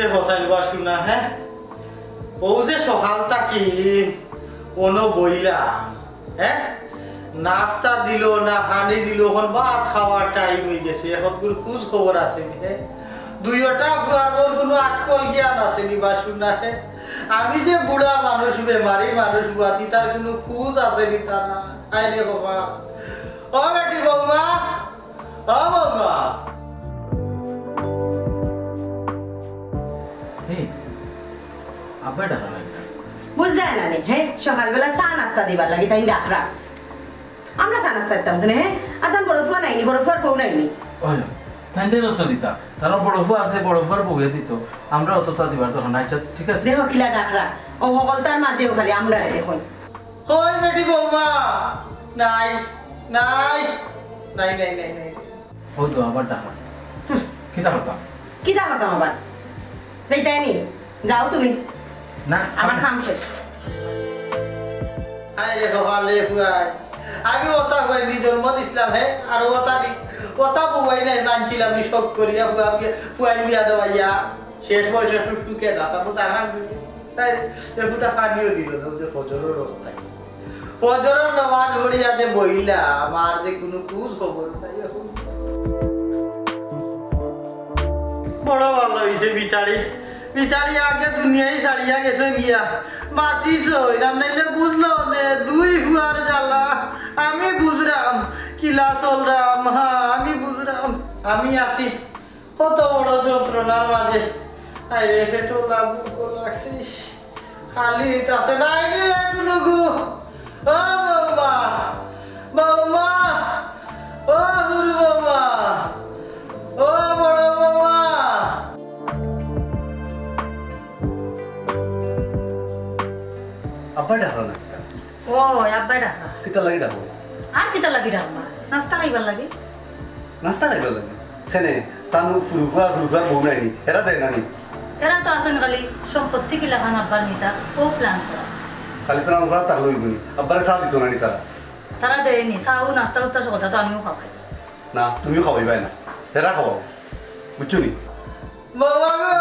দেখো চাইবা শুনা হ্যাঁ ও যে সকালটা কি কোনো বইলা হ্যাঁ নাস্তা দিল না পানি দিল এখন ভাত খাওয়ার টাইম হয়ে গেছে এখন কোনো খোঁজ খবর আছে হ্যাঁ দুইটা ফুয়ার কোনো আকল জ্ঞান আছে নি বা শুনা হ্যাঁ আমি যে বুড়া মানুষ বেমারি মানুষ বুয়াতি তার কোনো খোঁজ আছে নি তা না আই রে বাবা ও বেটি বৌমা ও বৌমা আব্বা ডাকা লাগে বুঝ যায় না হ্যাঁ সকালবেলা চা নাস্তা দিবার লাগে তাই ডাকরা আমরা চা নাস্তা দিতাম হ্যাঁ আর তার বড় ফুয়া নাইনি বড় ফুয়ার বউ নাইনি তাই দেন তো দিতা তারা বড় ফুয়া আছে বড় ফুয়ার বউয়ে দিত আমরা অতটা দিবার তো নাই ঠিক আছে দেখো কিলা ডাকরা ও সকল তার মাঝেও খালি আমরা দেখুন কই বেটি বৌমা নাই নাই নাই নাই নাই নাই ওই তো আবার ডাকা কিটা করতাম কিতা করতাম আবার যাইতাই নি যাও তুমি না আমার কাম শেষ আই রে কপালে ফুয়াই আমি ওটা হইনি জন্ম দিছিলাম হে আর ওটা বউয়াই নাই মানছিলাম নি সব করিয়া ফুয়াই বিয়া দেওয়াইয়া শেষ বয়সে সুখে দাতা তো তার নাম সুখে তাই রে ফুটা পানিও দিল না যে ফজরের অবস্থায় ফজরের নামাজ পড়িয়া যে বইলা আমার যে কোনো খোঁজ খবর নাই এখন বড় ভালো হয়েছে বিচারি আগে দুনিয়ায় ছাড়িয়া গেছে গিয়া বাঁচিস এরাম নাইলে বুঝলো নে দুই ফুয়ার জ্বালা আমি বুঝলাম কিলা চলরাম হ্যাঁ আমি বুঝলাম আমি আছি কত বড় যন্ত্রণার মাঝে আরে পেটো লাগু লাগছিস খালি আছে নাই রে কোনো গু ও বৌমা বৌমা ও হুরু বৌমা ও বড় বৌমা আব্বা ডাকা না ও আব্বাই ডাকা কিতা লাগি ডাকো আর কিতা লাগি ডাকবা নাস্তা খাইবার লাগি নাস্তা খাইবার লাগে খেনে তানু ফুরুফুয়ার বউ নাইনি এরা দেয় নানি এরা তো আছেন খালি সম্পত্তি কিলা খান আব্বার নিতা ও প্ল্যান করা খালি প্রাণ করা তার লইবনি আব্বারে চা দিত নানি তারা তারা দেয়নি চাও নাস্তা উস্তা সকলটা তো আমিও খাবাই না তুমিও খাওয়াইবাই না এরা খাওয়াও বুঝছো নি বাবা গো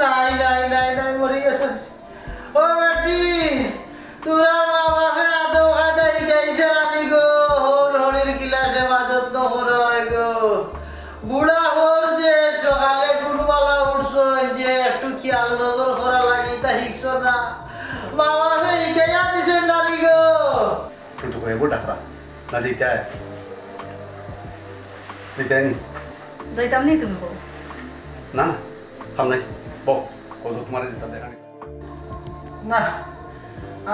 নাই নাই নাই নাই মরে গেছে ও বেটি তোরা মা বাপে আদৌ খাদাই গাইছে রানি গো হরির গিলাসে মাঝত নকর গো বুড়া হর যে সকালে গুনবালা উঠছ যে একটু খেয়াল নজর করা লাগি তা শিখছ না মা বাপে শিখাইয়া দিছে নানি গো কিন্তু কয়েকবার ডাকরা না দিতায় দিতায় নি যাইতাম নি তুমি বউ না না খাম নাই বক ও তো তোমার দিতা দেখা নি না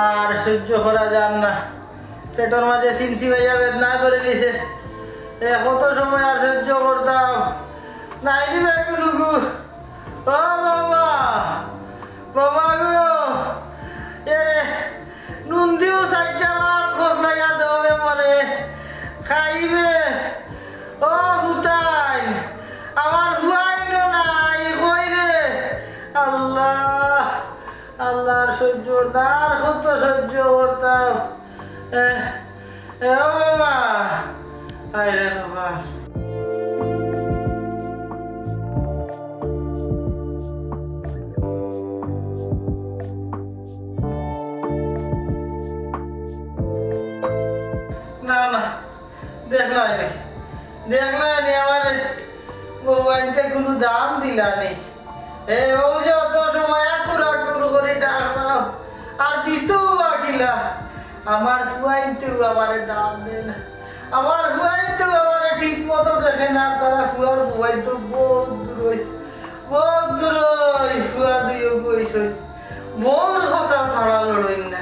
আর সহ্য করা যান না পেটের মাঝে সিনসি ভাইয়া বেদনা করে নিছে কত সময় আর সহ্য করতাম নাই দিবে গুলুগু ও বাবা বাবা গো এরে নুন দিও সাইডটা ভাত খোঁজ লাগিয়া দেবে মরে খাইবে ও ভুতাই আমার ভুয়াইন নাই কই রে আল্লাহ আল্লাহর সহ্য না আর কত সহ্য করতাম ও বাবা আয় রে বাবা না না দেখলাই নি আমার বউয়াইনকে কোনো দাম দিলা নেই ও যে অত সময় আকুর করে ডাকলাম আর দিতেও বাকিলা আমার ফুয়াইতেও আমার দাম দেয় না আমার ফুয়াইতেও আমার ঠিক মতো দেখে না তারা ফুয়ার বুয়াই তো বহুত দূরই ফুয়া দিও কইস মোর কথা ছাড়া লড়ই না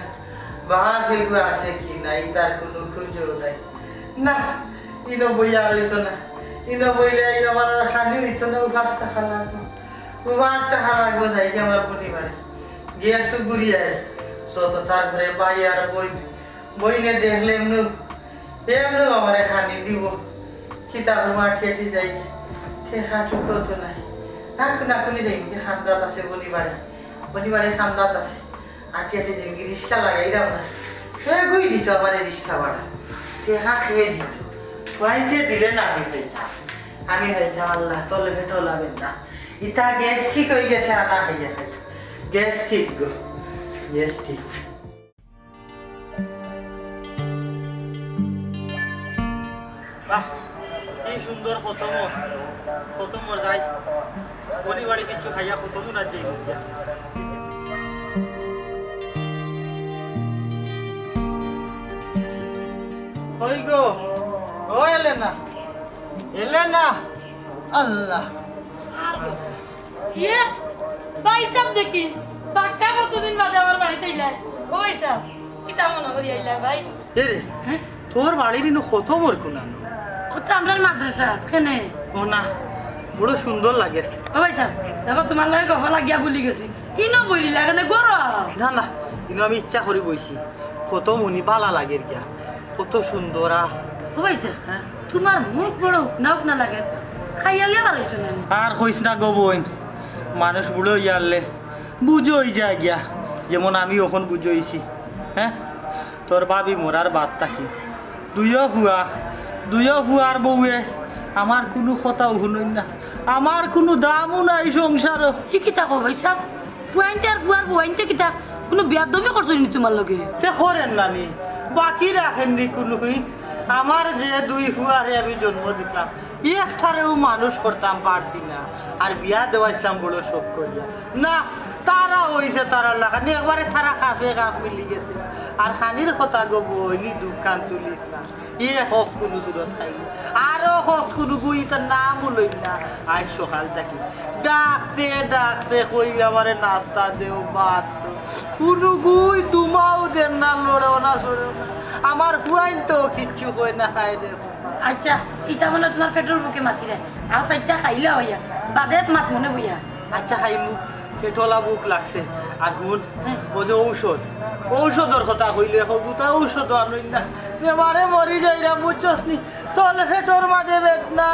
বা সেগু আছে কি নাই তার কোনো খুঁজেও নাই না ইনো বই আর হইতো না ইনো বইলে আমার খালি হইতো না উপাস টাকা লাগবে উপাস টাকা লাগবে যাইকে আমার পরিবারে গিয়ে একটু ঘুরিয়ে আয় সত তারপরে বাই আর বইনে দেখলে এমনি আমার খানি দিব কিতাব মাঠে যাই ঠেকা টুকরো তো নাই নাকুনি যাই খান্দাত আছে বনিবারে খান্দাত আছে আটি যাই রিক্সা লাগাই দাও না সে গুই দিত আমার রিক্সা ভাড়া ঠেকা খেয়ে দিত বাড়িতে দিলে না আমি খাইতাম আল্লাহ তলে ফেটো লাভেন না ইতা গ্যাস্ট্রিক হয়ে গেছে আনা খাইয়া খাই গ্যাস্ট্রিক গো গ্যাস্ট্রিক বাহ কি সুন্দর প্রথম যাই পরিবারে কিছু খাইয়া প্রথম রাজ্যে গিয়া ওই গো ও এলেনা আল্লাহ ইয়ে বাইচাপ দেখি বাক্কা কতদিন বাদে আমার বাড়িতে আইলা ও বাইচাপ কিতা মনে করি আইলা ভাই এরে তোর বাড়ির ইনো কত মোর কুনানো ওটা আমরার মাদ্রাসা কেনে ও না বড় সুন্দর লাগে ও বাইচাপ দেখো তোমার লাগে গফা লাগিয়া বলি গেছি ইনো বইলি লাগে না গরম না ইনো আমি ইচ্ছা করি বইছি কত মনি বালা লাগে গিয়া কত সুন্দর ও বাইচাপ তোমার মুখ বড় না লাগে খাইয়া লিয়া পারাইছো না আর কইস না গো বোন মানুষ বুড়ো ইয়ারলে বুঝোই যায় গিয়া যেমন আমি ওখন বুঝইছি হ্যাঁ তোর ভাবি মোরার বাদ থাকি দুইও ফুয়ার বউয়ে আমার কোনো কথাও শুনই না আমার কোনো দামও নাই সংসার কি কিতা কো বাইচাপ ফুয়াইনতে আর ফুয়ার বউইনতে কিতা কোনো বিয়াদবি করছো নি তোমার লগে তে করেন নানি বাকি রাখেননি কোনো আমার যে দুই ফুয়ারে আমি জন্ম দিতাম একটারেও মানুষ করতাম পারছি না আর বিয়া দেওয়াইছিলাম বড় শোক করিয়া না তারা হইছে তারা লাগানি একবারে তারা কাপে কাপ মিলি গেছে আর খানির কথা গো বইনি দোকান তুলিস না হোক কোনো সুরত খাইনি আরো হোক কোনো গুই তার নামও লই না আজ সকাল থাকি ডাকতে কই আমারে নাস্তা দেও ভাত কোনো গুই দুমাও দেন না লড়েও না সরেও না আমার হুয়াইন তো কিচ্ছু কই না খাই রে আচ্ছা ইটা মনে তোমার পেট্রোল বুকে মাতি রে আর সাইডটা খাইলা হইয়া বাদে মাত মনে বইয়া আচ্ছা খাইমু পেটলা বুক লাগছে আর হুন ও যে ঔষধের কথা কইলে দুটা ঔষধ আনই না বেমারে মরি যাইরা বুঝছস নি তলে পেটর মাঝে বেদনা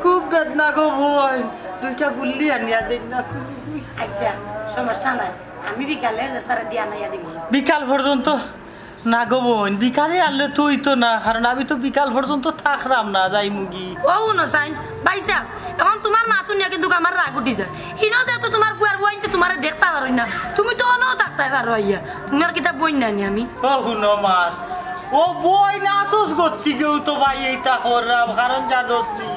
খুব বেদনা গো ভয় দুইটা গুল্লি আনিয়া দেন না আচ্ছা সমস্যা নাই আমি বিকালে যে সারা দিয়া নাইয়া দিব বিকাল পর্যন্ত না গো বোন বিকালে আনলে তুই তো না কারণ আমি তো বিকাল পর্যন্ত থাকলাম না যাই মুগি ও না সাইন বাইসা এখন তোমার মা তো নিয়ে কিন্তু আমার রাগ উঠি যায় হিনো দে তো তোমার বুয়ার বইনতে তোমারে দেখতে পারই না তুমি তো অনও থাকতে পারো আইয়া তুমি আর কিতা বই না আমি ও হুনো মার ও বই না আসস গতি কেউ তো ভাই এইটা করলাম কারণ জানোস নি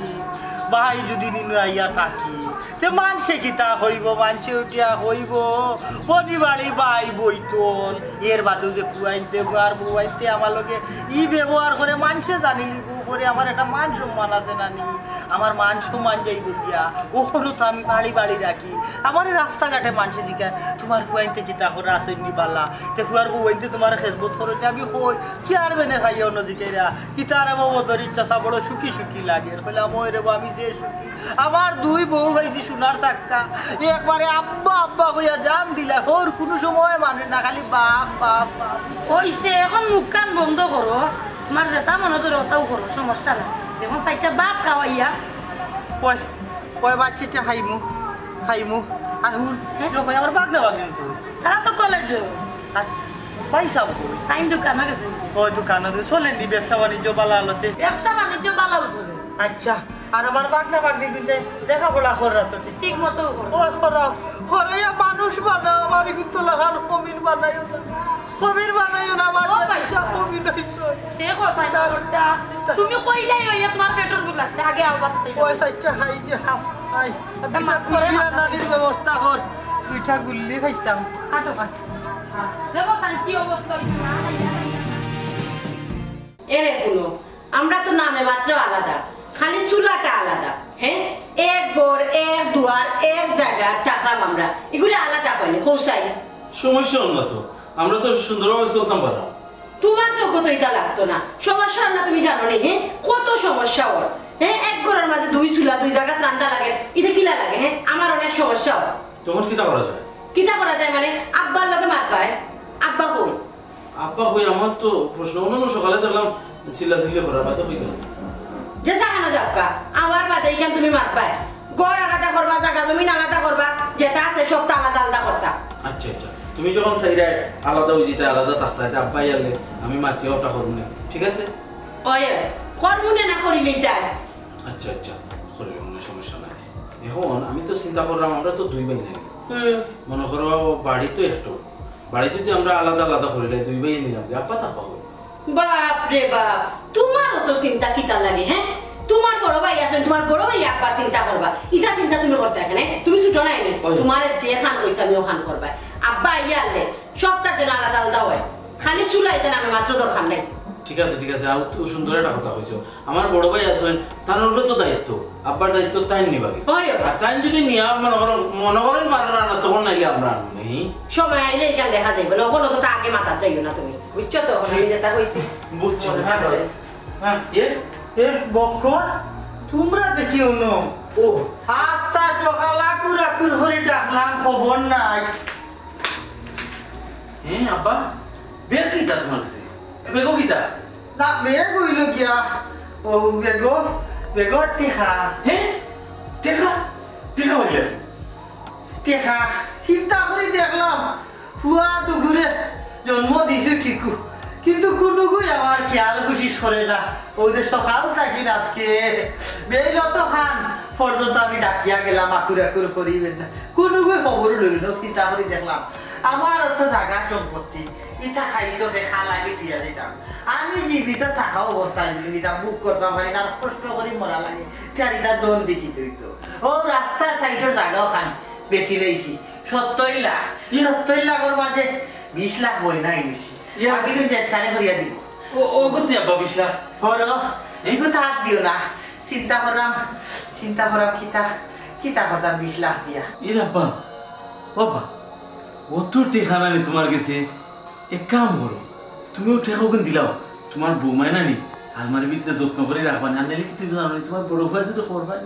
ভাই যদি নিনু আইয়া থাকি তে মানসে কিতা হইব মানসে উঠিয়া হইব বনি বাড়ি ভাই বইতল এর বাদেও যে ফুয়াইতে আর বুয়াইতে আমার লগে ই ব্যবহার করে মানসে জানি লিব করে আমার একটা মান সম্মান আছে নানি আমার মান সম্মান যাইব গিয়া ওখানে তো আমি বাড়ি রাখি আমার রাস্তাঘাটে মানসে জিজ্ঞাসা তোমার ফুয়াইতে কিতা করে আসেননি বালা তে ফুয়ার বউইতে তোমার খেজবত করে আমি কই চেয়ারম্যানে ভাই অন্য জিকেরা কিতারে বউদর ইচ্ছা বড় সুখী লাগে কইলাম ওই রে আমি যে সুখী আমার দুই বউ ভাইছি সোনার চাক্কা একবারে আব্বা হইয়া জান দিলা ওর কোনো সময় মানে না খালি বাপ হইছে এখন মুখ কান বন্ধ করো তোমার যেটা মনে তো ওটাও করো সমস্যা নাই এখন চাইটা ভাত খাওয়াইয়া কই বাচ্চাটা খাইমু আর হুন যখন আমার বাগনা তারা তো কলেজ পয়সা টাইম দোকানে গেছে ওই দোকানে চলেন নি ব্যবসা বাণিজ্য বালা আলোতে ব্যবসা বাণিজ্য ভালো চলে আচ্ছা আর আমার বাগনি দিতে লেখাপড়া করা তো ঠিক মতো ও করাও করাইয়া মানুষ বানাও আমার কিন্তু লাগান কমির বানাইও না আমার ইচ্ছা কমির হইছে দেখো সাইডটা তুমি কইলাই হইয়া তোমার পেট্রোল বুক লাগছে আগে আবার পয়সা ইচ্ছা খাই দিয়া আই দুইটা গুল্লি আনার ব্যবস্থা কর দুইটা গুল্লি খাইতাম কাটো দেখো সাইড কি অবস্থা হইছে না এরে শুনো আমরা তো নামে মাত্র আলাদা খালি চুলাটা আলাদা হ্যাঁ এক ঘর এক দুয়ার এক জায়গা থাকলাম আমরা এগুলো আলাদা হয়নি কৌশাই সমস্যা হল না তো আমরা তো সুন্দরভাবে চলতাম পারা তোমার চোখও তো এটা লাগতো না সমস্যা না তুমি জানো নি হ্যাঁ কত সমস্যা ওর হ্যাঁ এক ঘরের মাঝে দুই চুলা দুই জায়গা রান্না লাগে এটা কিলা লাগে হ্যাঁ আমার অনেক সমস্যা হয় তখন কিতা করা যায় মানে আব্বার লগে মাত পায় আব্বা কই আব্বা কই আমার তো প্রশ্ন অন্য সকালে দেখলাম চিল্লাচিল্লি করার বাদে হইল যে সাহানো যাবকা আমার বাদে এখান তুমি মাত পায় গড় আলাদা করবা জায়গা তুমি আলাদা করবা যেটা আছে সব তো আলাদা আলাদা করতা আচ্ছা তুমি যখন চাইরা আলাদা হয়ে যেতে আলাদা থাকতে আব্বা আলে আমি মাতিও ওটা করবো না ঠিক আছে ওই করমুনে না করিলেই তাই আচ্ছা করিলে কোনো সমস্যা নাই এখন আমি তো চিন্তা করলাম আমরা তো দুই ভাই নাকি মনে করো বাড়ি তো একটু বাড়ি যদি আমরা আলাদা আলাদা করিলে দুই ভাই নিলাম আব্বা তা পাবো বাপ রে বাপ তোমারও তো চিন্তা কিতা লাগে হ্যাঁ তোমার বড় ভাই আছেন তোমার বড় ভাই একবার চিন্তা করবা ইটা চিন্তা তুমি করতে রাখে তুমি ছুটো নাই নি তোমার যে খান কইছা আমিও খান করবা আব্বা ইয়ালে সবটা যেন আলাদা আলাদা হয় খালি চুলাইতে নামে মাত্র দরকার নাই ঠিক আছে আর তুই সুন্দর একটা কথা কইছো আমার বড় ভাই আছেন তার উপরে তো দায়িত্ব আব্বার দায়িত্ব তাই নিবাগে আর তাই যদি নিয়া মনে করেন পারো না তখন নাইলে আমরা আনবো নেই সময় আইলে এখানে দেখা যাইবে না ওখানে তো আগে মাথা যাইও না তুমি বুঝছো তো আমি যেটা কইছি বুঝছি বক্ষণ তোমরা দেখি অন্য ও আস্তা সকাল আকুর আকুর করে ডাকলাম খবর নাই হ্যাঁ আব্বা বের কিতা তোমার কাছে বেগো কিতা না বেগ হইল গিয়া ও বেগর টেকা হ্যাঁ টেকা বলিয়া টেকা চিন্তা করে দেখলাম ফুয়া দুগুরে জন্ম দিছে ঠিকু কিন্তু কোনোগুই আমার খেয়াল খুশিস করে না ওই যে সকাল থাকি আজকে বেইল তো খান পর্যন্ত আমি ডাকিয়া গেলাম আকুর আকুর করিবেন না কোনোগুই খবর লইল না চিন্তা করে দেখলাম আমার তো জায়গা সম্পত্তি ইটা খাইতো দেখা লাগে তুইয়া দিতাম আমি জীবিত থাকা অবস্থায় যদি নিতাম বুক করতাম পারি না কষ্ট করে মরা লাগে চারিটা দন দেখি তুই তো ও রাস্তার সাইডের জায়গাও খান বেশি লেইছি 70 লাখের মাঝে 20 লাখ বই নাই বেশি আগে কিন্তু চেষ্টা করিয়া দিব ও গতি আব্বা 20 লাখ এইগো তো হাত দিও না চিন্তা করাম কিতা করতাম 20 লাখ দিয়া এর আব্বা অত টেকা নানি তোমার কাছে এক কাম করো তুমিও টেকা ওখানে দিলাও তোমার বৌমায় নানি আলমারির ভিতরে যত্ন করে রাখবা না নিলে কি তুমি জানো তোমার বড় ভাই যদি খবর পায়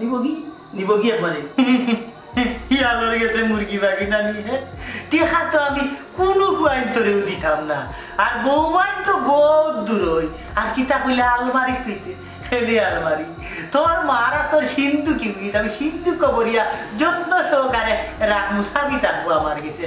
নিব কি একবারে ইয়ালোর গেছে মুরগি বাগি নানি টেকা তো আমি কোনো কুয়াইন তোরেও দিতাম না আর বৌমাইন তো বহুত দূর হই আর কিতা কইলে আলমারি তুইতে খেলে আলমারি তোর মারা তোর সিন্ধু কি আমি সিন্ধু কবরিয়া যত্ন সহকারে রাখমু সাবি থাকবো আমার কাছে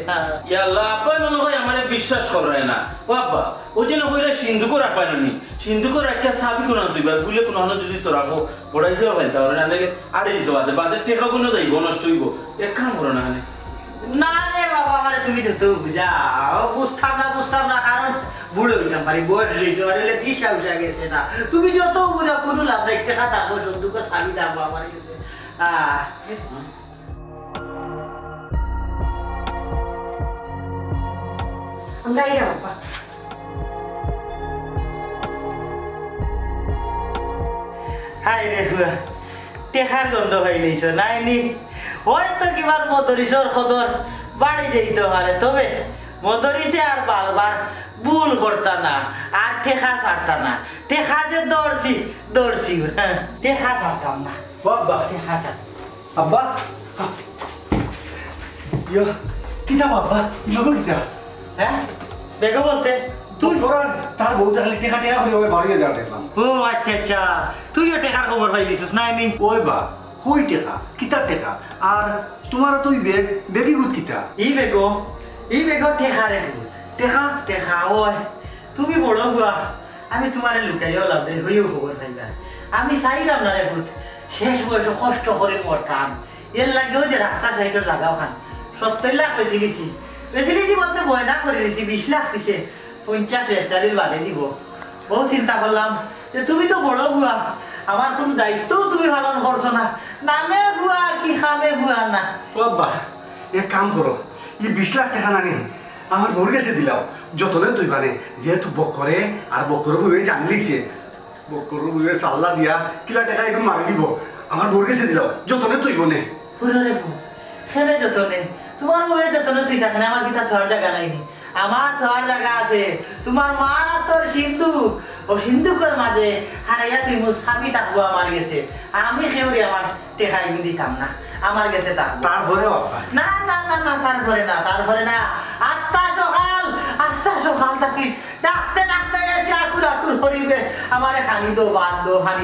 ইয়াল্লাহ আব্বা মনে হয় আমারে বিশ্বাস করে না ও আব্বা ওই জন্য কইরা সিন্ধুকো রাখবাই না নি সিন্ধুকো রাখা সাবি কোন তুই বা বুলে কোন যদি তো রাখো পড়াই যাওয়া ভাই তাহলে না নাইলে আরে দিতে বাদে টেকা কোনো যাইব নষ্ট হইব এক কাম করো না না রে বাবা আমারে তুমি তো বুঝাও বুঝতাম না কারণ বুড়ো হইতাম পারি বয়স হইতে পারলে দিশা উঠা গেছে না তুমি যত বুঝা কোনো লাভ নাই ঠেকা থাকবো সন্দুকে সাবি থাকবো আমার কাছে হাই রে ফুয়া টেকার গন্ধ পাইলেছ নাইনি হয়তো কিবার মদরিসর খবর বাড়ি যেতে পারে তবে মদরিসে আর বারবার ভুল করতা না আর ঠেকা ছাড়তা না ঠেকা যে দৌড়ছি ঠেকা ছাড়তাম না বাবা ঠেকা ছাড়ছি আব্বা কিতা বাবা ইমাগো কিতা হ্যাঁ বেগো বলতে তুই করার তার বউ তাহলে টেকা হয়ে হবে বাড়িয়ে যা দেখলাম ও আচ্ছা তুইও টেকার খবর পাইলিছিস নাইনি ওই বা কই টেকা কিতা টেকা আর তোমার তুই বেগি গুদ কিতা ই বেগো টেকা রে ভূত টেকা ওই তুমি বড় হুয়া আমি তোমারে লুকাইও লাভ রে হইও খবর পাইবা আমি চাইলাম না রে ভূত শেষ বয়সে কষ্ট করে মরতাম এর লাগেও যে রাস্তার সাইডের জায়গাও খান 70 লাখ বেশি লিছি বলতে বয়না করে লিছি 20 লাখ দিছে 50-60 বাদে দিব বহু চিন্তা করলাম যে তুমি তো বড় হুয়া আমার কোনো দায়িত্বও তুমি পালন করছো না নামে হুয়া কি খামে হুয়া না বাবা এক কাম করো এই 20 লাখ টাকা নানি আমার বউর কাছে দিলাও যতনে তুই মানে যেহেতু বকরে আর বকর বউয়ে জানলিছে বকর বউয়ে সাল্লা দিয়া কিলা টাকা একটু মারি দিব আমার বউর কাছে দিলাও যতনে তুই বনে রে খেলে যতনে তোমার বউয়ে যতনে তুই থাকে না আমার কিতা থার জায়গা নাইনি আমার থার জায়গা আছে তোমার মার আর তোর সিন্ধুক ও সিন্ধুকের মাঝে হারাইয়া তুই মুসাবি থাকবো আমার গেছে আমি খেউরি আমার টেকাই দিতাম না আমার গেছে থাকবো তারপরে না তারপরে না আস্তা সকাল থাকি ডাকতে এসে আকুর করিবে আমারে খানি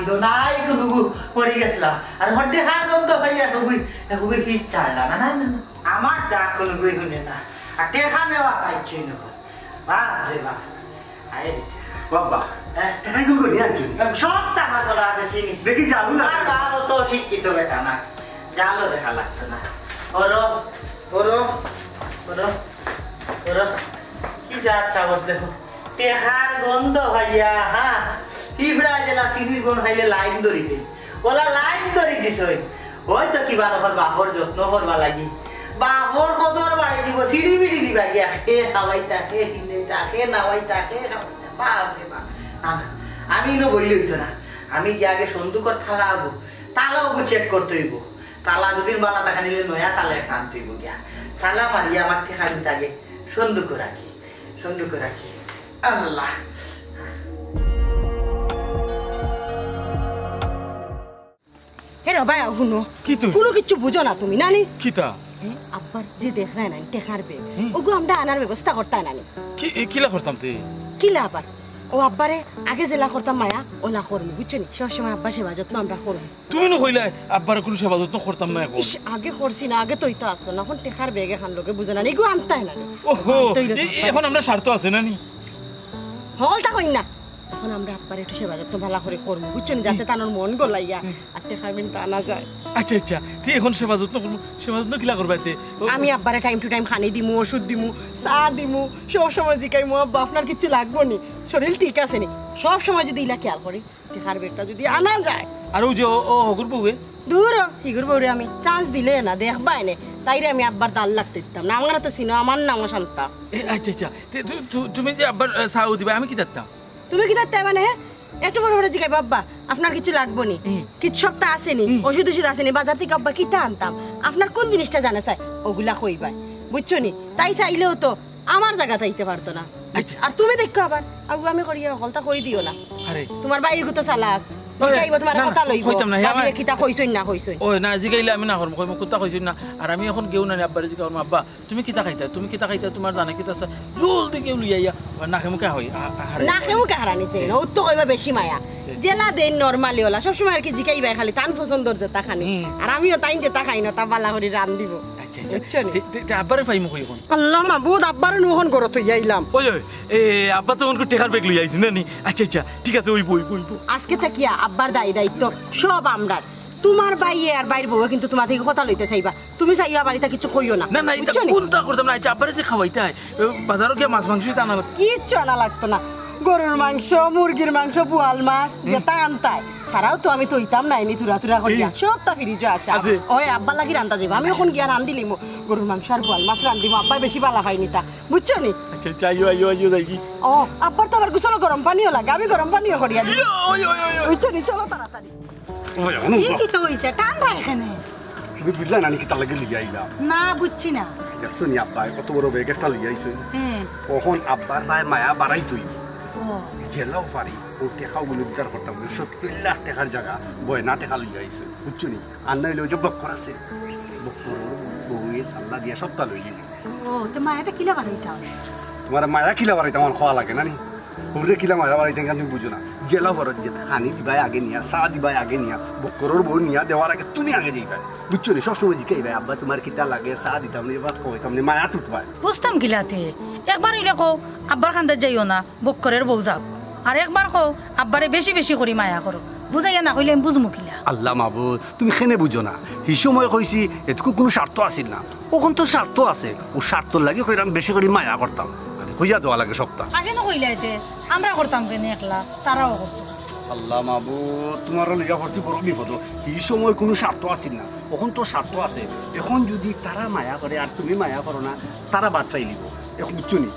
দো নাই কোনো পরি গেছিলাম আর হড্ডে খান গন্ধ ভাই একুবি কি চাড়লা না আমার ডাক কোনো গুই শুনে না আর টেকা নেওয়া পাইছই না বাপ রে বাপ আয় রে বাবা টাকা গুলো নিয়ে আনছো সব টাকা গুলো আছে চিনি দেখি যাবো না বাবা তো শিক্ষিত বেটা না জালও দেখা লাগতো না। ওরো ওরো ওরো ওরো কি জাত সাহস দেখো, টেকার গন্ধ ভাইয়া। হ্যাঁ হিবড়া জেলা সিঁড়ির গন খাইলে লাইন ধরি দিই, ওলা লাইন ধরি দিছ। হয়তো কিবা নকল বাপর যত্ন করবা লাগি, বাপর কদর বাড়ি দিব, সিঁড়ি বিড়ি দিবা গিয়া খে খাওয়াই তাকে দিলে তাকে নাওয়াই তাকে খাওয়াই বাপরে বাপ। না না আমি নো বইলে হইতো না, আমি গিয়ে আগে সন্দুকর থালা হবো, তালা হবো চেক করতে হইব। তালা যদি বালা টাকা নিলে নয়া তালা একটা আনতে হইব গিয়া, তালা মারিয়া আমার ঠেকা দিতে আগে সন্দুক রাখি, সন্দুক রাখি। আল্লাহ হে রে ভাই শুনো, কি তুই কোনো কিছু বুঝো না তুমি নানি? কিতা আব্বার যে দেখ না নাই টেকার বে ওগো আমরা আনার ব্যবস্থা করতে নানি। কি কিলা করতাম তুই? কিলা আবার ও আব্বারে আগে জেলা করতাম মায়া ওলা করবো, বুঝছো নি? সবসময় আব্বা সেবা যত্ন আমরা করবো। তুমি না কইলা আব্বার কোনো সেবা যত্ন করতাম না এখন? আগে করছি না, আগে তৈতো আসতো না, এখন টেকার বেগে খান লোকে বুঝে না, এগো আনতাই না। ওহো এখন আমরা স্বার্থ আছে না নি? হলটা কই না, এখন আমরা আব্বারে একটু সেবা যত্ন ভালো করে করবো, বুঝছো নি? যাতে তানোর মন গলাইয়া আর টেকার বিন টানা যায়। আচ্ছা আচ্ছা তুই এখন সেবা যত্ন করবো, সেবা যত্ন কিলা করবা? আমি আব্বারে টাইম টু টাইম খানি দিমু, ওষুধ দিমু, চা দিমু, সব সময় জিকাইমু আব্বা আপনার কিছু লাগবো নি, শরীর ঠিক আছে নি, সব সময় যদি ইলা খেয়াল করি টেকার বেগটা যদি আনা যায়। আর ওই যে ও হগুর বউয়ে দূর ইগুর বউরে আমি চান্স দিলে না দেখবাই নে, তাইরে আমি আব্বার দাল লাগতে দিতাম না। আমার তো চিনো, আমার নাম শান্তা। আচ্ছা আচ্ছা তুমি যে আব্বার চাও দিবা, আমি কি দেখতাম? তুমি কি দেখতে মানে একটু বড় বড় জিগাই বাব্বা আপনার কিছু লাগবো নি, কিছু সপ্তাহ আসেনি, ওষুধ ওষুধ আসেনি, বাজার থেকে আব্বা কিটা আনতাম, আপনার কোন জিনিসটা জানা চাই ওগুলা কইবাই, বুঝছো নি? তাই চাইলেও তো আমার জায়গা তাইতে পারতো না। আর তুমি দেখো আবার আবু আমি করিয়া হলতা কই দিও না। আরে তোমার বাইরে তো চালাক জিগাইব, তোমার কথা লইব, ভাবি কিটা কইছই না কইছই। ওই না জিগাইলে আমি না করব, কই কুত্তা কইছই না। আর আমি এখন গেউ না আব্বারে জিগাও, আব্বা তুমি কিটা খাইতা, তুমি কিটা খাইতা, তোমার জানা কিটা আছে জলদি কেউ লই আইয়া নাকে মুখে হই। নাকে মুখে হারানি চাই না, ও তো কইবা বেশি মায়া। জেলা দেন নরমালি ওলা সব সময় আর কি জিকাইবা খালি তান পছন্দর যেটা খানি, আর আমিও তাইন যেটা খাই না তা বালা করে রান দিব। আব্বারে পাইমু কই এখন? আল্লাহ মাহবুদ আব্বারে নুহন করো তুই আইলাম। ওই ওই এ আব্বা তো কোন টেকার ব্যাগ লই আইছি না নি? আচ্ছা আচ্ছা ঠিক আছে, ওই বই বই আজকে থাকিয়া আব্বার দায়িত্ব সব আমরার। তোমার বাইয়ে আর বাইর বউ কিন্তু তোমার থেকে কথা লইতে চাইবা, তুমি চাইয়া বাড়িতে কিছু কইও না। না না এটা কোনটা করতাম না। আচ্ছা আব্বারে যে খাওয়াইতে হয় বাজারও গিয়ে মাছ মাংস আনা কিচ্ছু আনা লাগতো না, গরুর মাংস, মুরগির মাংস, বোয়াল মাছ যেটা আনতাই সারাও তো আমি তৈতাম নাইনি তুরা তুরা করিয়া, সবটা ফ্রিজে আছে। ওই আব্বা লাগি রান্তা যাইবা, আমি এখন গিয়া রান দিলিম গরুর মাংস আর বোয়াল মাছ রান দিব, আব্বা বেশি বালা খাইনি তা, বুঝছো নি? আচ্ছা যাইও আইও আইও যাই কি। ও আব্বার তো আবার গোসল গরম পানিও লাগে, আমি গরম পানিও করিয়া দিই, বুঝছো নি? চলো তাড়াতাড়ি। কি তো হইছে ঠান্ডা এখানে? তুমি বুঝলা নানি কি তার লাগে লিয়ে আইলাম? না বুঝছি না। দেখছো নি আব্বা কত বড় ব্যাগ একটা লিয়ে আইছে, কখন আব্বার ভাই মায়া বাড়াই তুই জেলাও পারি ও টেকাও গুলো বিচার করতাম, 70 লাখ টাকার জায়গা বয়না টেকা লিয়ে আইছে, বুঝছো নি? আর নাইলে ওই যে বক্কর আছে, বক্কর বউয়ে সাল্লা দিয়া সপ্তাহ লই নিবি। ও তো মায়াটা কিলা বাড়াইতা? তোমার মায়া কিলা বাড়াইতে আমার খাওয়া লাগে নানি, ওরে কিলা মায়া বাড়াইতে তুমি বুঝো না। জেলা ঘরত যে হানি দিবাই আগে নিয়া, চা দিবাই আগে নিয়া, বক্করের বউ নিয়া দেওয়ার আগে তুমি আগে যাইবাই, বুঝছো নি? সবসময় জিকাইবাই আব্বা তোমার কিতা লাগে, চা দিতাম নি, ভাত খাওয়াইতাম নি, মায়া টুটবাই। বুঝতাম গিলাতে একবার হইলে কও আব্বার খান্দার যাইও না, বক্করের বউ যাও, আর একবার কও আব্বারে বেশি বেশি করি মায়া করো, বুঝাইয়া না কইলে আমি বুঝমু কিলা। আল্লাহ মাহবুব তুমি খেনে বুঝো না, সেই সময় কইছি এটুকু কোনো স্বার্থ আসিল না, ওখান তো স্বার্থ আছে, ও স্বার্থ লাগে কইরাম বেশি করে মায়া করতাম, হইয়া দেওয়া লাগে সপ্তাহ। আগে না কইলাইতে আমরা করতাম কেন একলা, তারাও করতো। আল্লাহ মাহবুব তোমারও লিগা ভর্তি বড় বিপদ, এই সময় কোনো স্বার্থ আসিল না, ওখান তো স্বার্থ আছে। এখন যদি তারা মায়া করে আর তুমি মায়া করো না, তারা বাদ পাই লিব, এখন বুঝছো নি?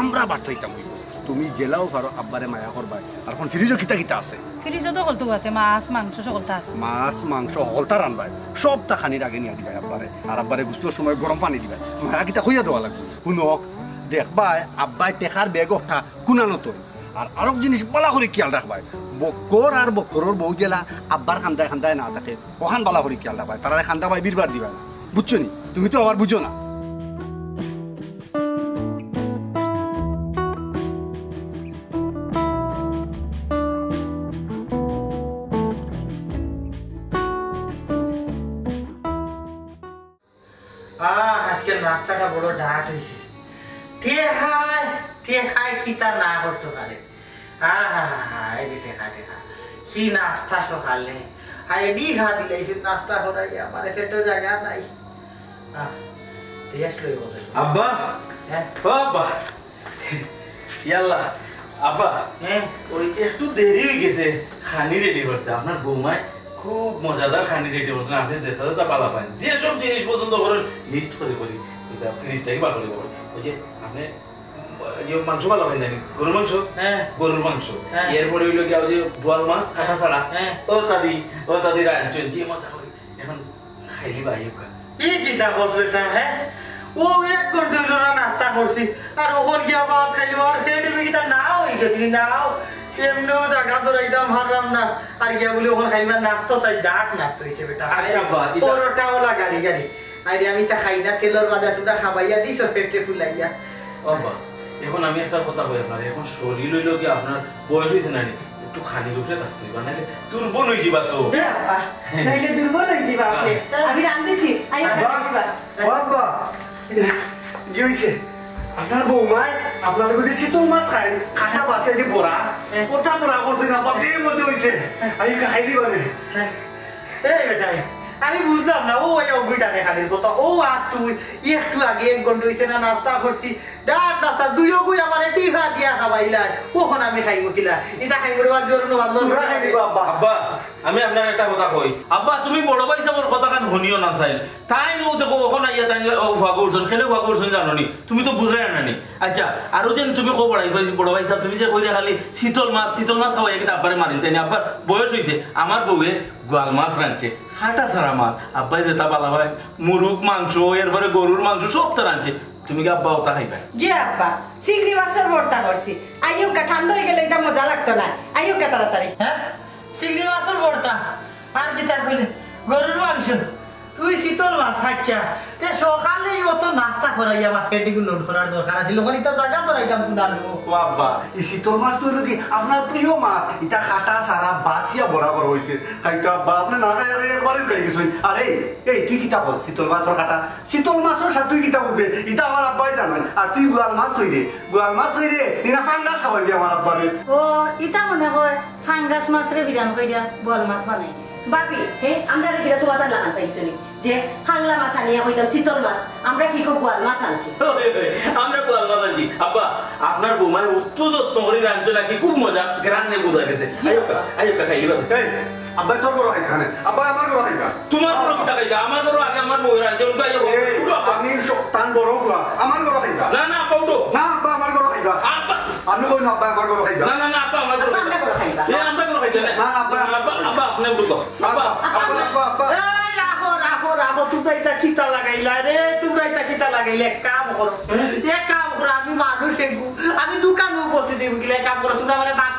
আমরা বাদ পাইতাম হইব, তুমি জেলাও পারো আব্বারে মায়া করবাই। আর এখন ফ্রিজও কিতা কিতা আছে, ফ্রিজও তো হলতো আছে, মাছ মাংস সকলটা আছে, মাছ মাংস হলতা রানবাই, সবটা খানির আগে নিয়ে দিবাই আব্বারে, আর আব্বারে গুস্তোর সময় গরম পানি দিবাই, মায়া কিতা হইয়া দেওয়া লাগবে। শুনক দেখবাই আব্বাই টেকার বেগ ওঠা কুনানো তো, আর আরেক জিনিস বালা করে খেয়াল রাখবাই, বক্কর আর বক্করের বউ জেলা আব্বার খান্দায় খান্দায় না থাকে, ওখান বালা করে খেয়াল রাখবাই, তারা খান্দা বাই বীরবার দিবাই, বুঝছো নি? তুমি তো আবার বুঝো না। আজকের নাস্তাটা বড় ডাট হয়েছে, ঠেকায় খিতা না করতে পারে। টেকা টেকা কি নাস্তা সকালে, হাইডি খা দিলাইছে নাস্তা করাই আমার পেটে জায়গা নাই টেস্ট লই বলতে আব্বা হ্যাঁ ও আব্বা ইয়াল্লা আব্বা হ্যাঁ ওই একটু দেরি হয়ে গেছে খানি রেডি করতে আপনার বৌমায় খুব মজাদার খানি রেডি করছেন আপনি যেটা যেটা পালা পান যে সব জিনিস পছন্দ করেন লিস্ট করে করি এটা ফ্রিজটাই বার করে করি ওই যে আপনি যে মাংস ভালো হয় না গরুর মাংস হ্যাঁ গরুর মাংস হ্যাঁ। এরপরে হইলো কি ওই যে বোয়াল মাছ কাটা ছাড়া হ্যাঁ। ও তাদি রাঁধছেন যে মজা করি এখন খাইলি বা আইয়ুকা ই কিতা করছো এটা হ্যাঁ ও এক ঘন্টা হইলো না নাস্তা করছি আর ওখান গিয়া ভাত খাইলি আর ফেটে কিতা নাও হয়ে গেছি নাও এমনিও জায়গা ধরাইতাম হারলাম না আর গিয়া বলে ওখানে খাইবার নাস্তা তাই ডাক নাস্তা হয়েছে বেটা আচ্ছা বা, এটা- পরোটা ওলা গাড়ি গাড়ি আরে আমি তা খাই না তেলর বাজা তোমরা খাবাইয়া দিছ পেটে ফুলাইয়া বাবা এখন আমি একটা কথা কই আপনার এখন শরীর হইলো কি আপনার বয়স হয়েছে না একটু খানির উপরে থাকতে হইবা নাহলে দুর্বল হয়ে যাবা তো যে আব্বা নাইলে দুর্বল হয়ে যাবা আপনি আমি রান্ধিছি আইয়া খাইবা বাবা কি হয়েছে আপনার বৌমায় আপনার যদি শীতল মাছ খায় খাটা বাসে যে বড়া ওটা বড়া করছে না বাপের মধ্যে হয়েছে আমি খাই দিবানে এই বেটাই আমি বুঝলাম না ও ওই অগুইটা নেখানির কথা ও আজ তুই একটু আগে এক ঘন্টা হয়েছে না নাস্তা করছি ডাক নাস্তা দুই অগুই আমার টিভা দিয়া খাবাইলাই ওখন আমি খাইব কিলা এটা খাইব রে বাদ জরুন বাদ তোমরা খাই দিবা আব্বা আব্বা আমি আপনার একটা কথা কই আব্বা তুমি বড় ভাই সাহেবের কথা কান শুনিও না চাই তাই নো দেখো ওখান আইয়া তাই ও ভাগ উঠছেন খেলে ভাগ উঠছেন জানো নি তুমি তো বুঝাই আনানি আচ্ছা আরো যেন তুমি কো বড়াই পাইছি বড় ভাই সাহেব তুমি যে কইরা খালি শীতল মাছ খাওয়াই কিন্তু আব্বারে মারিল তাই আব্বার বয়স হইছে আমার বউয়ে গোয়াল মাছ রাঁধছে খাটা ছাড়া মাছ আব্বাই যেটা বালা হয় মুরুগ মাংস এরপরে গরুর মাংস সব তো রাঁধছে তুমি কি আব্বা ওটা খাইবা যে আব্বা চিংড়ি মাছের ভর্তা করছি আইও কা ঠান্ডা হয়ে গেলে এটা মজা লাগতো না আইও কা তাড়াতাড়ি হ্যাঁ চিংড়ি মাছের ভর্তা আর কি তা কইলে গরুর মাংস তুই শীতল মাছ আচ্ছা তে সকালেই অত নাস্তা করাই আমার পেটে লোড করার দরকার আছিল ওখানে তো জায়গা ধরাইতাম কুনালো ও আব্বা এই শীতল মাছ তো হইলো কি আপনার প্রিয় মাছ এটা খাটা সারা বাসিয়া বরাবর হয়েছে খাইতো আব্বা আপনি না খাই একবারে খাই গেছেন আর এই তুই কিতা বল শীতল মাছের খাটা শীতল মাছের সাথে তুই কিতা বলবে এটা আমার আব্বাই জানেন আর তুই গোয়াল মাছ হইরে নিনা ফাঙ্গাস খাওয়াইবি আমার আব্বারে ও ইটা মনে হয় ফাঙ্গাস মাছরে বিরান কইরা বল মাছ বানাই দিছে বাবি হে আমরা রেগিরা তোমার লাগান পাইছো নি যে ফাংলা মাছ আনিয়া হইতাম শীতল মাছ আমরা কি কো গোয়াল মাছ আনছি আমরা গোয়াল মাছ আনছি আব্বা আপনার বৌমায় অত যত্ন করে রাঁধছে নাকি খুব মজা গ্রান্নে বোঝা গেছে আইয়ো খাইলি বাস এই আব্বা তোর বড় হয় খানে আব্বা আমার বড় হয় তোমার বড় কি টাকা আমার বড় আগে আমার বউ রাঁধছে উনকা আইয়ো আমি টান বড় হওয়া আমার বড় হয় না না আব্বা উঠো না আব্বা আমার বড় হয় আব্বা আমি কই না আব্বা আমার বড় হয় না না না আব্বা আমার বড় আমরা করে খাইবা এ আমরা করে খাইছে না না, আব্বা, আব্বা আপনি উঠো আব্বা আব্বা এই রাখো তোমরা এটা কিতা লাগাইলা রে তোমরা এটা কিতা লাগাইলে এক কাম করো আমি মানুষ আমি দোকানে উপস্থিত হইব গেলে কাম করো তোমরা মানে ভাগ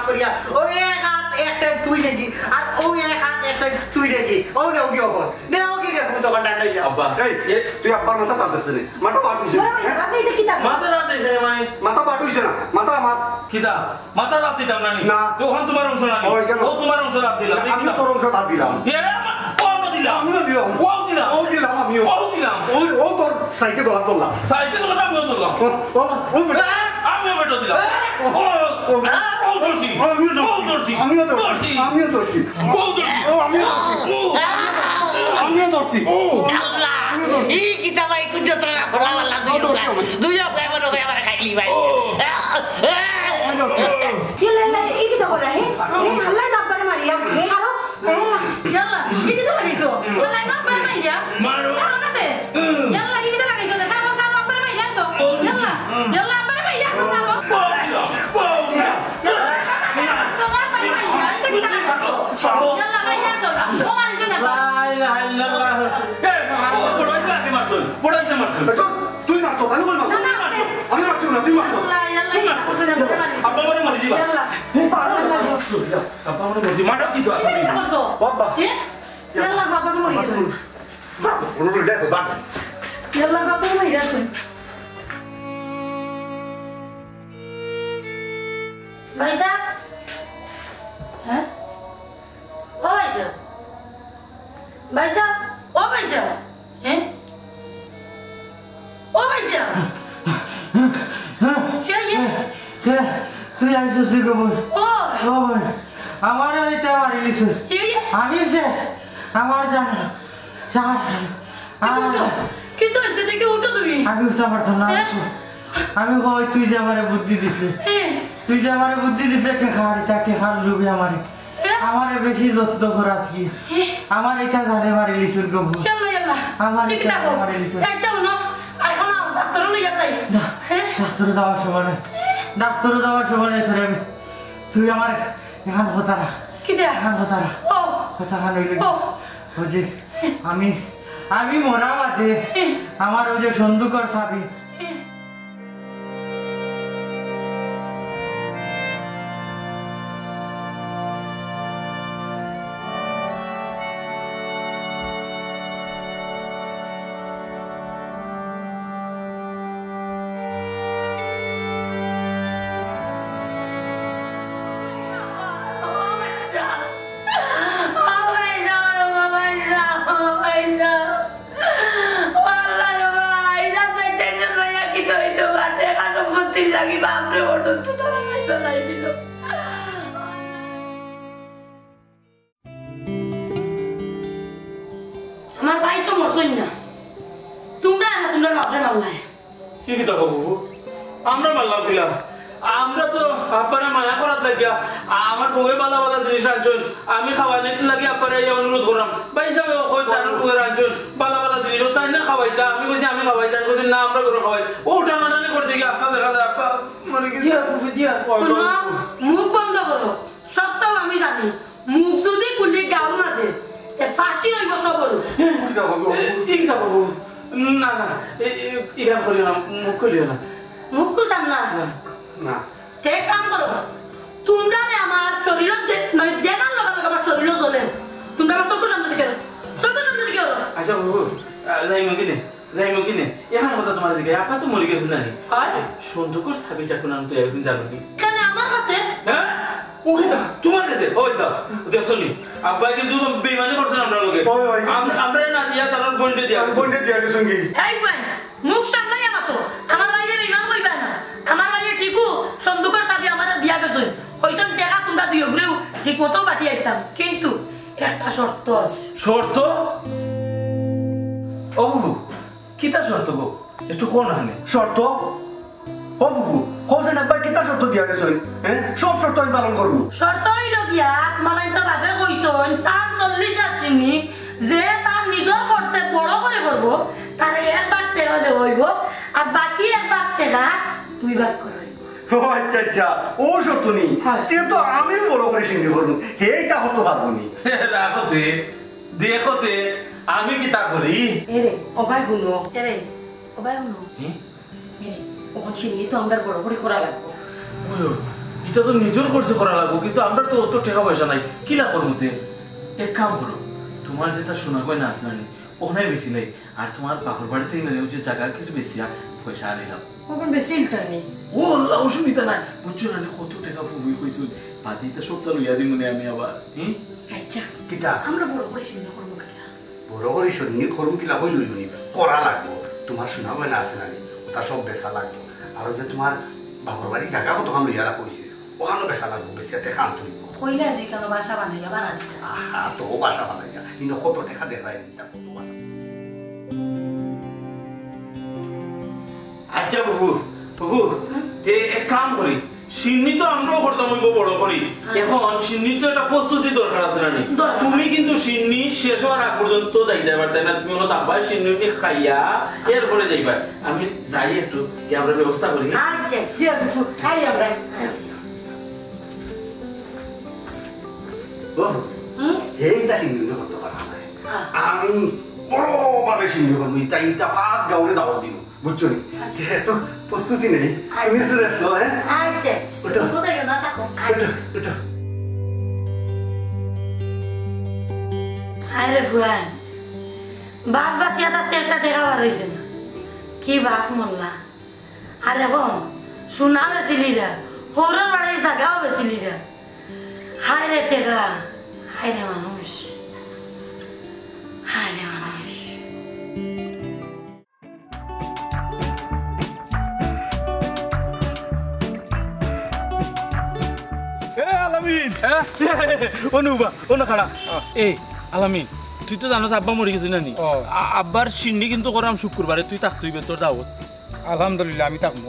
করিয়া ও এক হাত একটা তুই রেডি আর ও এক হাত একটা তুই রেডি ও নেও কি ওখন নেও কি রে তখন ডান্ডাই যাও আব্বা এই তুই আব্বার মাথা টানতেছ নি মাথা বাটুইছে বড় ভাই আপনি এটা কি থাকবেন মাথা রাত দেখে মানে মাথা বাটুইছে না মাথা আমার কিতা মাথা রাত দিতাম না না। তখন তোমার অংশ না ওই কেন? ও তোমার অংশ রাত দিলাম আমি তোর অংশ হাত দিলাম এ কোন দিলাম আমিও দিলাম ও দিলাম ও দিলাম আমিও ও দিলাম ও তোর সাইকে গলা করলাম সাইকেল গুলো আমিও তুললাম আমিও বেটো দিলাম ও দর্শি আমিও ধরছি আমিও ধরছি আমিও ধরছি আল্লাহ এই কিতা ভাই কুঞ্জ তোরা খোলা वाला দুই একবার আমার খাইলি ভাই ইলা এই কি তো করে হে এই হাল্লা না পারে মারিয়া সারো ইয়াল্লা ইকিটা লাগাইছো লাই না পারে মাইরা মারো। সারো না তে ইয়াল্লা ইকিটা লাগাইছো সারো পারে মাইরা সো ইয়াল্লা পারে মাইরা সো সারো ইয়াল্লা মাইরা সো ও মারি জনা লা ইলাহা ইল্লাল্লাহ তুই মারছো আমি কই মারছো আমি মারছি না তুই মারছো আব্বা মানে মারি দিবা আব্বা মানে মারি মারো কি তো বাবা ইয়াল্লা বাবা তো মরে গেছে কোনো দেখো বাট ইয়াল্লা বাবা তো মরে গেছে ভাই সাহেব হ্যাঁ ও ভাই সাহেব ও ভাই সাহেব হ্যাঁ ও ভাই সাহেব তুই আইছিস কি খবর ও ও ভাই আমার এটা মারিলিস ইয়ে আমি শেষ আমার জান কিন্তু হয়েছে দেখে উঠো তুমি। আমি উঠতে পারতাম না। আমি কই তুই যে আমারে বুদ্ধি দিছিস, তুই যে আমারে বুদ্ধি দিছিস টেকার লুবি আমারে বেশি যত্ন করা কি আমার এটা জানে মারি লিসুর গবু আমার এটা মারি লিসুর ডাক্তার লইয়া যাই না। ডাক্তারে যাওয়ার সময় নাই, ডাক্তারে যাওয়ার সময় নাই তোরে আমি। তুই আমার এখান কথা রাখ, এখান কথা রাখ, কথা খান হইলে ওই যে আমি মরা বাদে আমার ওই যে সন্দুকর চাবি আমার ভাই তো মরছই না, তোমরা না তোমরা বাপরে মারলাই। কি দেখো বাবু, আমরা মারলাম কিলা? আমরা তো আব্বারে মায়া করার লাগিয়া আমার বউয়ে বালা বালা জিনিস আনছেন, আমি খাওয়া নিতে লাগি আব্বারে অনুরোধ করলাম ভাই সাহেব কই তার বউয়ের আনছেন বালা বালা জিনিস তাই না খাওয়াইতা। আমি কইছি আমি খাওয়াইতা, আমি কইছি না আমরা করে খাওয়াই। ও টানাটানি করতে গিয়ে আপনার দেখা যায় আব্বা মানে কি মুখ বন্ধ করো। সবটাও আমি জানি, মুখ যদি কুলি গাও মাঝে ফাঁসি হইব সবর। না না ইরাম করিও না, মুখ খুলিও না। মুখ খুলতাম না না এক কাম করো, তোমরা আমার শরীর মানে দেখার লগে লগে আমার শরীর জ্বলে। তোমরা আমার চোখের সামনে দিকে চোখের সামনে দিকে। আচ্ছা বাবু যাইমু কিনে এখন কথা তোমার দিকে আপা তো মরে গেছেন জানি। সন্দুকর চাবিটা কোন আমি তো একদিন জানো কি কেন আমার কাছে? হ্যাঁ তোমার কাছে ওই যাও দেখছনি আব্বা কিন্তু বেইমানি করছেন আমরা লগে। আমরা না দিয়া তার বন্ডে দিয়া গেছেন কি? এই ভাই মুখ সামলাই আমার তো আমার ভাইয়ের ইমান কইবা না। আমার ভাইয়ের ঠিকু সন্দুকর চাবি আমার দিয়া গেছে, কইছেন টাকা তোমরা দিও বলেও ঠিক মতো বাটি আইতাম, কিন্তু একটা শর্ত আছে। শর্ত? ও বাবু কিতা শর্ত গো একটু কোন হানে শর্ত? ও বাবু কোসেন আব্বা কিতা শর্ত দিয়া গেছেন? হ্যাঁ সব শর্ত আমি পালন করব। শর্ত হইল গিয়া তোমার তোর বাপে কইছেন তার 40 আসিনি যে তার নিজের খরচে বড় করে করব তার এক ভাগ টাকা দেব হইব আর বাকি এক ভাগ টাকা 2 ভাগ করে হইব। ও আচ্ছা আচ্ছা ও শর্ত নি তে তো আমি বড় করে সিন্ধি করব, এইটা হতে পারবো নি। রাখতে দেখতে আমি কি তা করি? এরে অবাই হুনো এরে অবাই হুনো এরে ওখান সিন্নি তো আমরা বড় করে করা লাগবো। এটা তো নিজের খরচে করা লাগবো, কিন্তু আমরা তো অত টাকা পয়সা নাই কিলা করবো। এক কাম করো, তোমার যেটা সোনা গয়না আছে না ওখানে বেশি নাই, আর তোমার বাপর বাড়িতে যে জায়গা কিছু বেশি পয়সা আনিলাম ওখান বেশি ইলতানি ও আল্লাহ অসুবিধা নাই বুঝছো না কত টাকা ফুবি কইছো পাতিটা সপ্তাহ লইয়া দিই মনে আমি আবার। আচ্ছা কিতা আমরা বড় করে সিন্ধি করবো কিনা? বড় করে সিন্ধি করুম কিলা হইল হইবনি করা লাগবো। তোমার শোনা গয়না আছে না ওটা সব বেচা লাগবো, আর যে তোমার বাপর বাড়ি জায়গা কতক্ষণ লইয়া রাখছে ওখানেও বেচা লাগবো, বেশি টাকা আনতে হইব। কইলা দুই কেন বাসা বানাইয়া বানা দিতে আহা তো বাসা বানাইয়া কিন্তু কত টাকা দেখাই তা কত বাসা। আচ্ছা বাবু বাবু তে এক কাম করি, সিন্নি তো আমরাও করতাম হইব বড় করি, এখন সিন্নির তো একটা প্রস্তুতি দরকার আছে না। তুমি কিন্তু সিন্নি শেষ হওয়ার আগ পর্যন্ত যাইতে পারতে না, তুমি হলো তাব্বা সিন্নি খাইয়া এরপরে যাইবা। আমি যাই একটু কি আমরা ব্যবস্থা করি। আচ্ছা যে খাই আমরা এইটা সিন্ধি করতে পারবো না, আমি বড় ভাবে সিন্ধি করবো। ইটা ফার্স্ট গাউনে দাওয়াত দিব বুঝছো নি, একটু প্রস্তুতি নেই। আমি একটু রেস্ট লো। হ্যাঁ আচ্ছা আচ্ছা কোথায় না থাকো এটা আরে ফুয়ান বাস বাসিয়া তার তেলটা টেকা বার হয়েছে না, কি বাপ মল্লা। আর এখন সোনা বেচিলিরা হৌরের বাড়ির জায়গাও বেচিলিরা। হায় রে টেকা, হায় রে মানুষ, হায় রে মানুষ। আলামিন অনুবা অনু খাড়া এই আলামিন তুই তো জানো আব্বা মরে গেছিস না নি আব্বার সিন্নি কিন্তু করাম শুক্রবারে তুই তাক তুই তোর দাওয়াত আলহামদুলিল্লাহ আমি থাকবো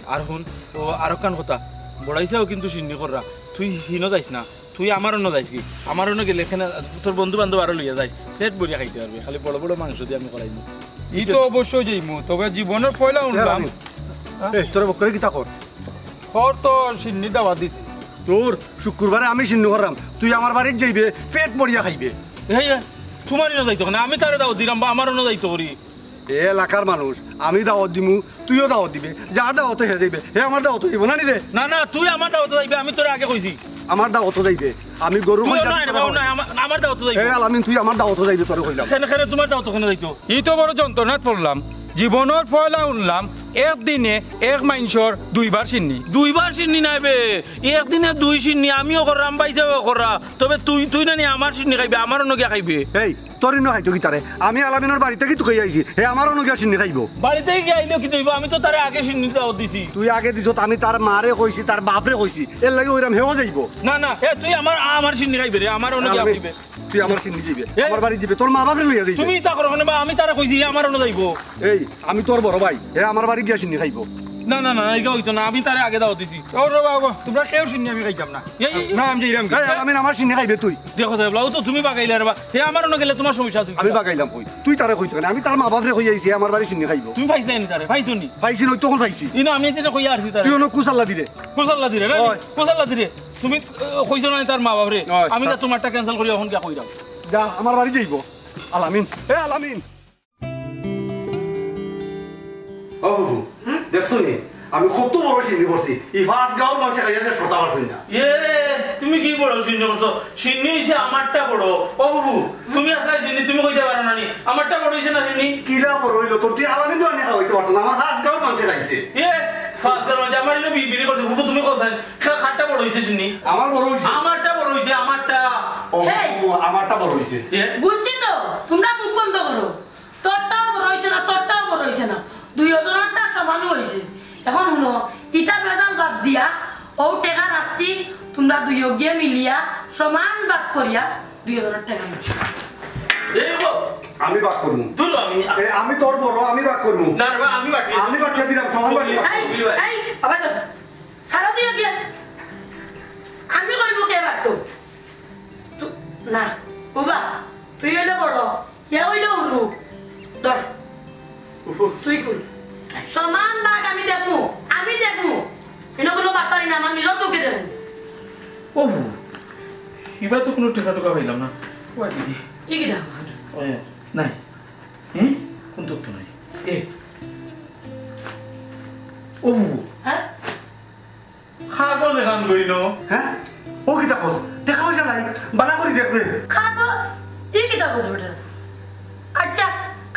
আর শুন ও আর কান কথা বড়াইছেও কিন্তু সিন্নি কররা তুই হিনো যাইস না তুই আমারও ন যাইস কি আমারও ন গেলে এখানে তোর বন্ধু বান্ধব আরো লইয়া যাই পেট ভরিয়া খাইতে পারবি খালি বড় বড় মাংস দিয়ে আমি করাইনি ই তো অবশ্যই যাইমু তবে জীবনের পয়লা উঠলাম তোর বকরে কি তা কর খর তো সিন্নি দাওয়া দিছে তোর শুক্রবারে আমি সিন্ন করলাম তুই আমার বাড়ির যাইবে পেট পড়িয়া খাইবে এই তোমারই ন যাইতো না আমি তারে দাও দিলাম বা আমারও ন যাইতো করি এ এলাকার মানুষ আমি দাওয়াত দিমু তুইও দাওয়াত দিবে যার দাওয়াত হে যাইবে হে আমার দাওয়াত দিব না নি রে না না তুই আমার দাওয়াত যাইবে আমি তোর আগে কইছি আমার দাওয়াত যাইবে আমি গরু তুই না রে বাবু না আমার দাওয়াত যাইবে হে আলামিন তুই আমার দাওয়াত যাইবে তোরে কইলাম কেন কেন তোমার দাওয়াত কেন যাইতো ই তো বড় যন্ত্রণাত পড়লাম জীবনের পয়লা উঠলাম একদিনে এক মাইনসর দুইবার সিন্নি দুইবার সিন্নি নাইবে একদিনে দুই সিন্নি আমিও করলাম পাইছেও করা তবে তুই তুই না নি আমার সিন্নি খাইবে আমারও নগিয়া খাইবে এই তোরই ন খাইতো কি তারে আমি আলামিনের বাড়িতে কি তুই আইছি হে আমারও নগিয়া সিন্নি খাইবো বাড়িতে গিয়ে আইলো কি দইব আমি তো তারে আগে সিন্নি দাওয়াত দিছি তুই আগে দিছত আমি তার মারে কইছি তার বাপরে কইছি এর লাগি ওইরাম হেও যাইবো না না এ তুই আমার সিন্নি খাইবে রে আমারও নগিয়া খাইবে তুই আমার সিন্নি দিবে আমার বাড়ি দিবে তোর মা বাপরে লইয়া দিবে তুমি তা করো না বা আমি তারে কইছি আমারও ন যাইবো এই আমি তোর বড় ভাই হে আমার বাড়ি গিয়া সিন্নি খাইবো না না না এইটা হইতো না আমি তারে আগে দাওয়াত দিছি ও রে বাবা তোমরা কেউ সিন্নি আমি খাইতাম না না আমি যাইরাম এই আলামিন আমার সিন্নি খাইবে তুই দেখো সাহেব লাও তো তুমি বাগাইলে রে বা হে আমারও ন গেলে তোমার সমস্যা আছে আমি বাগাইলাম কই তুই তারে কইছ না আমি তার মা বাপরে কই আইছি আমার বাড়ি সিন্নি খাইবো তুমি পাইছ না তারে পাইছো নি পাইছি নই তখন পাইছি ইনো আমি যেটা কইয়া আসছি তারে তুই অন কুসাল্লা দিলে কোসাল্লা দিরে রে ওই। কোসাল্লা দিরে তুমি কইছো না তার মা বাপ রে ওই। আমি তো তোমারটা ক্যান্সেল করি এখন গিয়া কই দাও যা আমার বাড়ি যাইবো আলামিন এ আলামিন ও বাবু দেখছো নি আমি কত বড় সিন্নি করছি এই ফার্স্ট গাঁও মানুষে খাইয়াছে শোতা পারছি না এ তুমি কি বড় সিন্নি করছো সিন্নি হইছে আমারটা বড় ও বাবু তুমি আসলে সিন্নি তুমি কইতে পারো না নি আমারটা বড় হইছে না সিন্নি কিলা বড় হইলো তোর তুই আলামিন তো অনেক হইতে পারছ না আমার ফার্স্ট গাঁও মানুষে খাইছে এ ফাস্টার মানে আমার ইনো বিবিরি করছে বাবু তুমি কইছেন খাটটা বড় হইছে সিন্নি আমার বড় হইছে আমারটা বড় হইছে আমারটা ও হেই। আমারটা বড় হইছে এ বুঝছি তো তোমরা মুখ বন্ধ করো তোরটাও বড় হয়েছে না তোরটাও বড় হয়েছে না দুই জনেরটা সমান হয়েছে এখন শুনো ইটা বেজাল বাদ দিয়া ও টেকা রাখছি তোমরা দুই গিয়ে মিলিয়া সমান ভাগ করিয়া দুই জনের টেকা নিচ্ছি এই গো আমি বাক করবো তুই আমি তোর বড় আমি বাক করবো না রে বা আমি বাকি আমি বাকিয়ে দিলাম সমান বাকি এই এই বাবা তো সারা দিয়ে গিয়ে আমি কইব কে বাড়তো না বাবা তুই হইলে বড় ইয়া হইলে উরু ধর তুই খুল সমান ভাগ আমি দেখবো এটা কোনো বার্তারি না আমার নিজের চোখে দেখবো ও এবার তো কোনো টাকা টাকা পাইলাম না ও দিদি কি কি দেখো ও নাই হুম কোন তথ্য নাই এ ও হ্যাঁ কাগজ দেখান কইল হ্যাঁ ও কি দেখো দেখা হয়েছে নাই বানা করি দেখবে কাগজ কি কি কাগজ বেটা আচ্ছা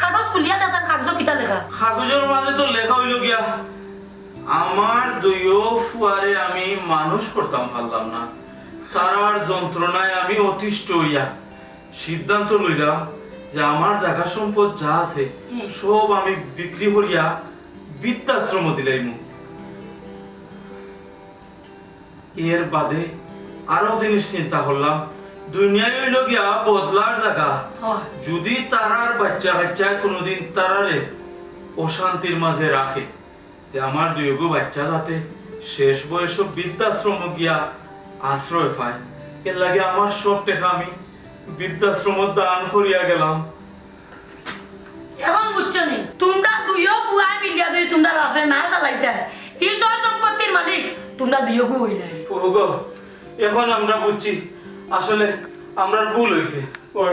কাগজ খুলিয়া দেখান কাগজ কিটা লেখা কাগজের মাঝে তো লেখা হইল গিয়া আমার দুইও ফুয়ারে আমি মানুষ করতাম পারলাম না তারার যন্ত্রণায় আমি অতিষ্ঠ হইয়া সিদ্ধান্ত লইলাম যে আমার জায়গা সম্পদ যা আছে সব আমি বিক্রি করিয়া বৃদ্ধাশ্রম দিলাইমু এর বাদে আরো জিনিস চিন্তা করলাম দুনিয়ায় হইল গিয়া বদলার জায়গা যদি তারার বাচ্চা কাচ্চা কোনোদিন তারারে অশান্তির মাঝে রাখে তে আমার দুইগো বাচ্চা যাতে শেষ বয়স বৃদ্ধাশ্রম গিয়া আশ্রয় পায় এর লাগে আমার সব টাকা আমি বৃদ্ধাশ্রম দান করিয়া গেলাম এখন বুঝছো নি তোমরা দুইও পুয়াই মিলিয়া যদি তোমরা রাফে না চালাইতে এই সব সম্পত্তির মালিক তোমরা দুইও গো হইলে ওগো এখন আমরা বুঝছি আসলে আমরা ভুল হইছে ওই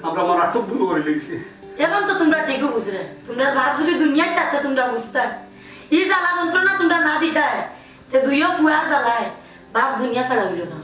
আমরা মারাত্মক ভুল করে লিখছি এখন তো তোমরা ঠিকও বুঝলে তোমরা ভাব যদি দুনিয়ায় থাকতে তোমরা বুঝতা এই জ্বালা যন্ত্রণা তোমরা না দিতায় তে দুইও ফুয়ার জ্বালায় ভাব দুনিয়া ছাড়া হইল না